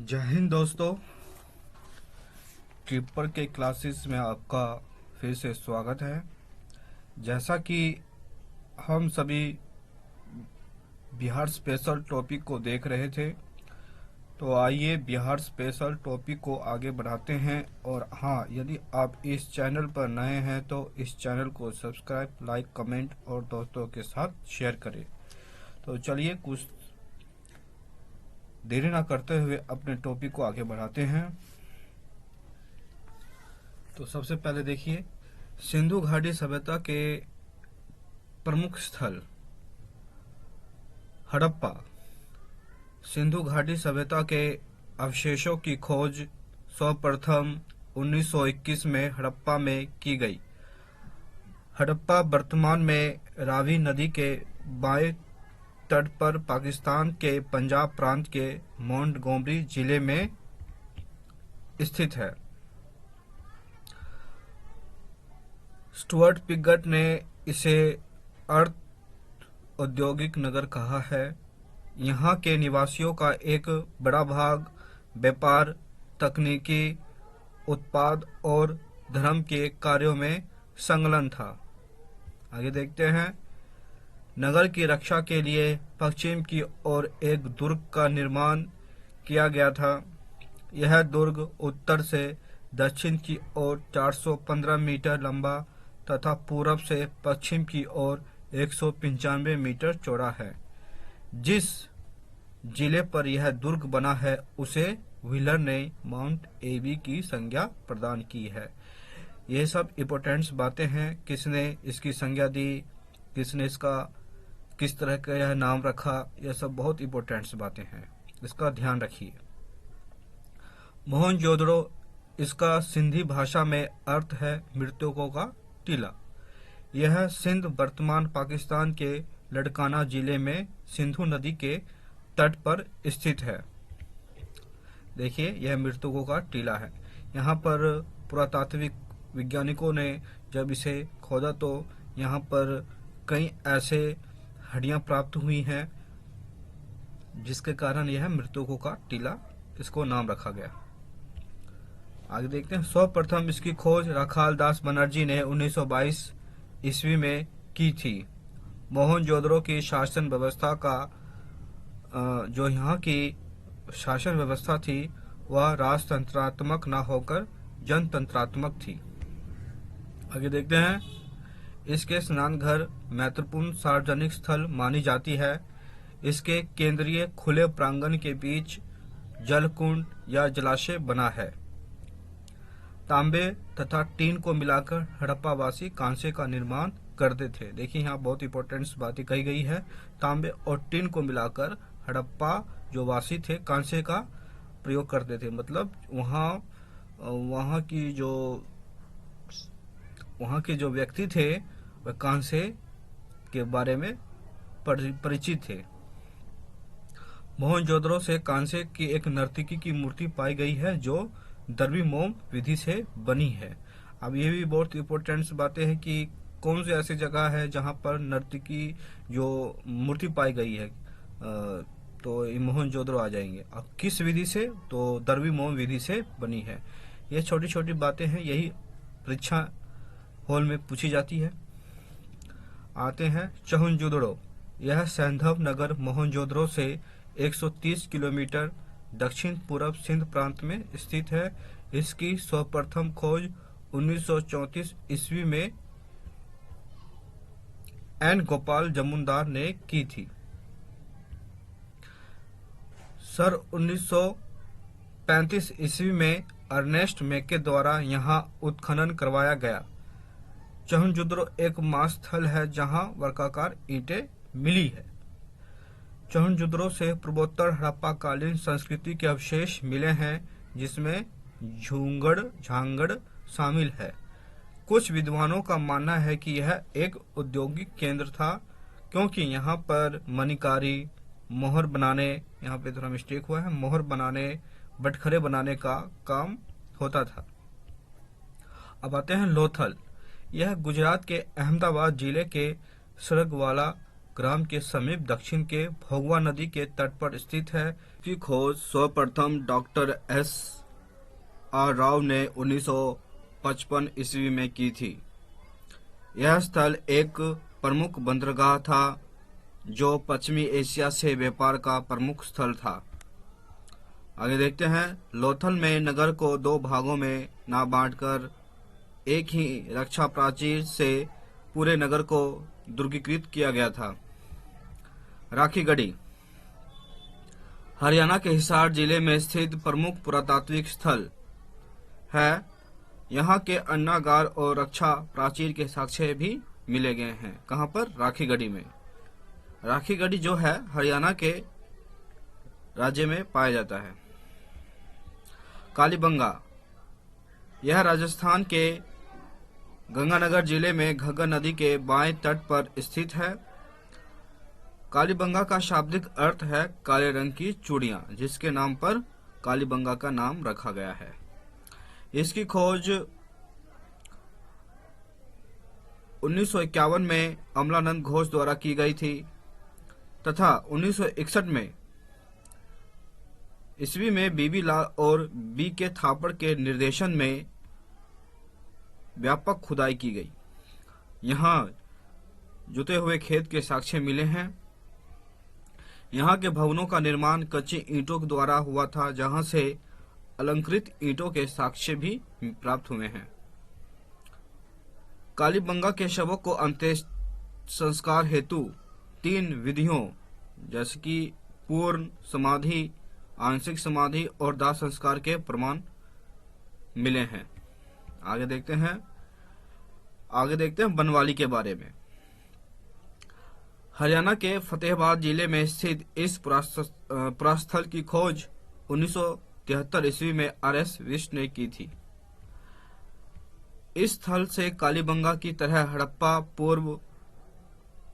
जय हिंद दोस्तों। ट्रिपर के क्लासेस में आपका फिर से स्वागत है। जैसा कि हम सभी बिहार स्पेशल टॉपिक को देख रहे थे, तो आइए बिहार स्पेशल टॉपिक को आगे बढ़ाते हैं। और हाँ, यदि आप इस चैनल पर नए हैं तो इस चैनल को सब्सक्राइब, लाइक, कमेंट और दोस्तों के साथ शेयर करें। तो चलिए कुछ देरी ना करते हुए अपने टॉपिक को आगे बढ़ाते हैं। तो सबसे पहले देखिए, सिंधु घाटी सभ्यता के प्रमुख स्थल हड़प्पा। सिंधु घाटी सभ्यता के अवशेषों की खोज सर्वप्रथम 1921 में हड़प्पा में की गई। हड़प्पा वर्तमान में रावी नदी के बाएं तट पर पाकिस्तान के पंजाब प्रांत के मोंटगोमरी जिले में स्थित है। स्टुअर्ट पिगट ने इसे अर्ध औद्योगिक नगर कहा है। यहाँ के निवासियों का एक बड़ा भाग व्यापार, तकनीकी, उत्पाद और धर्म के कार्यों में संलग्न था। आगे देखते हैं। नगर की रक्षा के लिए पश्चिम की ओर एक दुर्ग का निर्माण किया गया था। यह दुर्ग उत्तर से दक्षिण की ओर 415 मीटर लंबा तथा पूरब से पश्चिम की ओर 195 मीटर चौड़ा है। जिस जिले पर यह दुर्ग बना है उसे व्हीलर ने माउंट एबी की संज्ञा प्रदान की है। ये सब इम्पोर्टेंट्स बातें हैं। किसने इसकी संज्ञा दी, किसने इसका किस तरह का यह नाम रखा, यह सब बहुत इम्पोर्टेंट्स बातें हैं, इसका ध्यान रखिए। मोहनजोदड़ो, इसका सिंधी भाषा में अर्थ है मृतकों का टीला। यह सिंध वर्तमान पाकिस्तान के लड़काना जिले में सिंधु नदी के तट पर स्थित है। देखिए, यह मृतकों का टीला है। यहाँ पर पुरातात्विक वैज्ञानिकों ने जब इसे खोदा तो यहाँ पर कई ऐसे हड्डियाँ प्राप्त हुई हैं जिसके कारण यह मृतकों का टीला इसको नाम रखा गया। आगे देखते हैं। सर्वप्रथम इसकी खोज राखाल दास बनर्जी ने 1922 ईस्वी में की थी। मोहनजोदड़ो की शासन व्यवस्था का जो यहाँ की शासन व्यवस्था थी वह राजतंत्रात्मक न होकर जनतंत्रात्मक थी। आगे देखते हैं। इसके स्नान घर महत्वपूर्ण सार्वजनिक स्थल मानी जाती है। इसके केंद्रीय खुले प्रांगण के बीच जलकुंड या जलाशय बना है। तांबे तथा टीन को मिलाकर हड़प्पावासी कांसे का निर्माण करते थे। देखिए, यहाँ बहुत इंपॉर्टेंट बातें कही गई है। तांबे और टीन को मिलाकर हड़प्पा जो वासी थे कांसे का प्रयोग करते थे। मतलब वहाँ के जो व्यक्ति थे वह कांसे के बारे में परिचित थे। मोहनजोदड़ो से कांसे की एक नर्तकी की मूर्ति पाई गई है जो द्रवी मोम विधि से बनी है। अब ये भी बहुत इंपॉर्टेंट बातें हैं कि कौन सी ऐसी जगह है जहाँ पर नर्तकी जो मूर्ति पाई गई है, तो मोहनजोदड़ो आ जाएंगे। अब किस विधि से, तो द्रवी मोम विधि से बनी है। ये छोटी छोटी बातें हैं, यही परीक्षा हॉल में पूछी जाती है। आते हैं चहुंजुदड़ो। यह सैंधव नगर मोहनजोदड़ो से 130 किलोमीटर दक्षिण पूर्व सिंध प्रांत में स्थित है। इसकी सर्वप्रथम खोज 1934 ईस्वी में एन गोपाल जमुनदार ने की थी। सन 1935 ईस्वी में अर्नेस्ट मैके द्वारा यहाँ उत्खनन करवाया गया। चहुंजुदड़ो एक महास्थल है जहाँ वर्गाकार ईंटें मिली है। चहुंजुदड़ो से पूर्वोत्तर हड़प्पा कालीन संस्कृति के अवशेष मिले हैं जिसमें झूंगड़ झांगड़ शामिल है। कुछ विद्वानों का मानना है कि यह एक औद्योगिक केंद्र था क्योंकि यहाँ पर मणिकारी, मोहर बनाने, यहाँ पे थोड़ा मिस्टेक हुआ है, मोहर बनाने, बटखरे बनाने का काम होता था। अब आते हैं लोथल। यह गुजरात के अहमदाबाद जिले के सरगवाला ग्राम के समीप दक्षिण के भोगवा नदी के तट पर स्थित है। इसकी खोज सर्वप्रथम डॉक्टर S.R. राव ने 1955 ईस्वी में की थी। यह स्थल एक प्रमुख बंदरगाह था जो पश्चिमी एशिया से व्यापार का प्रमुख स्थल था। आगे देखते हैं। लोथल में नगर को दो भागों में ना बांटकर एक ही रक्षा प्राचीर से पूरे नगर को दुर्गीकृत किया गया था। राखीगढ़ी हरियाणा के हिसार जिले में स्थित प्रमुख पुरातात्विक स्थल है। यहाँ के अन्नागार और रक्षा प्राचीर के साक्ष्य भी मिले गए हैं। कहाँ पर? राखीगढ़ी में। राखीगढ़ी जो है हरियाणा के राज्य में पाया जाता है। कालीबंगा यह राजस्थान के गंगानगर जिले में घग्गर नदी के बाएं तट पर स्थित है। कालीबंगा का शाब्दिक अर्थ है काले रंग की चूड़ियां, जिसके नाम पर कालीबंगा का नाम रखा गया है। इसकी खोज 1951 में अमलानंद घोष द्वारा की गई थी तथा 1961 में ईस्वी में बीबी लाल और B.K. थापड़ के निर्देशन में व्यापक खुदाई की गई। यहाँ जुते हुए खेत के साक्ष्य मिले हैं। यहाँ के भवनों का निर्माण कच्ची ईंटों द्वारा हुआ था, जहाँ से अलंकृत ईंटों के साक्ष्य भी प्राप्त हुए हैं। कालीबंगा के शवों को अंत्येष्टि संस्कार हेतु 3 विधियों जैसे कि पूर्ण समाधि, आंशिक समाधि और दाह संस्कार के प्रमाण मिले हैं। आगे देखते हैं बनवाली के बारे में। हरियाणा के फतेहाबाद जिले में स्थित इस पुरास्थल की खोज 1973 ईस्वी में R.S. विष्ट ने की थी। इस स्थल से कालीबंगा की तरह हड़प्पा पूर्व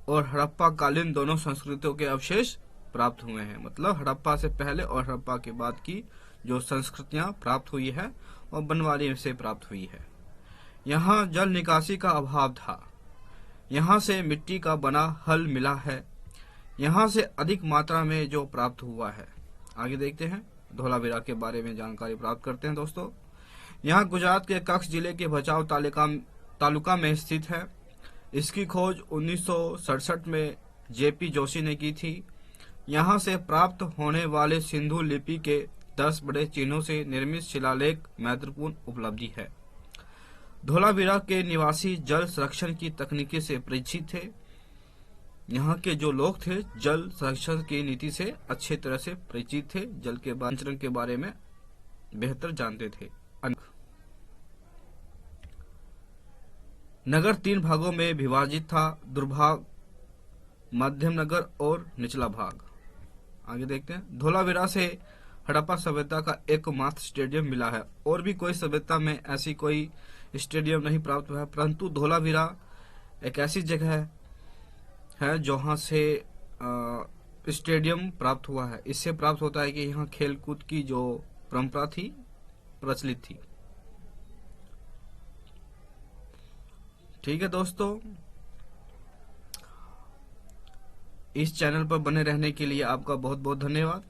और हड़प्पा कालीन दोनों संस्कृतियों के अवशेष प्राप्त हुए हैं। मतलब हड़प्पा से पहले और हड़प्पा के बाद की जो संस्कृतियां प्राप्त हुई है और बनवाली से प्राप्त हुई है। यहाँ जल निकासी का अभाव था। यहाँ से मिट्टी का बना हल मिला है। यहाँ से अधिक मात्रा में जो प्राप्त हुआ है। आगे देखते हैं। धोलावीरा के बारे में जानकारी प्राप्त करते हैं दोस्तों। यहाँ गुजरात के कच्छ जिले के भचाऊ तालुका में स्थित है। इसकी खोज 1967 में J.P. जोशी ने की थी। यहाँ से प्राप्त होने वाले सिंधु लिपि के 10 बड़े चिन्हों से निर्मित शिलालेख महत्वपूर्ण उपलब्धि है। धोलावीरा के निवासी जल संरक्षण की तकनीकी से परिचित थे। यहाँ के जो लोग थे जल संरक्षण की नीति से अच्छी तरह से परिचित थे। जल के संचरण के बारे में बेहतर जानते थे। नगर 3 भागों में विभाजित था। दुर्भाग, मध्यम नगर और निचला भाग। आगे देखते हैं। धोलावीरा से हड़प्पा सभ्यता का एकमात्र स्टेडियम मिला है। और भी कोई सभ्यता में ऐसी कोई स्टेडियम नहीं प्राप्त हुआ है, परंतु धोलावीरा एक ऐसी जगह है जहाँ से स्टेडियम प्राप्त हुआ है। इससे प्राप्त होता है कि यहाँ खेलकूद की जो परंपरा थी प्रचलित थी। ठीक है दोस्तों, इस चैनल पर बने रहने के लिए आपका बहुत बहुत धन्यवाद।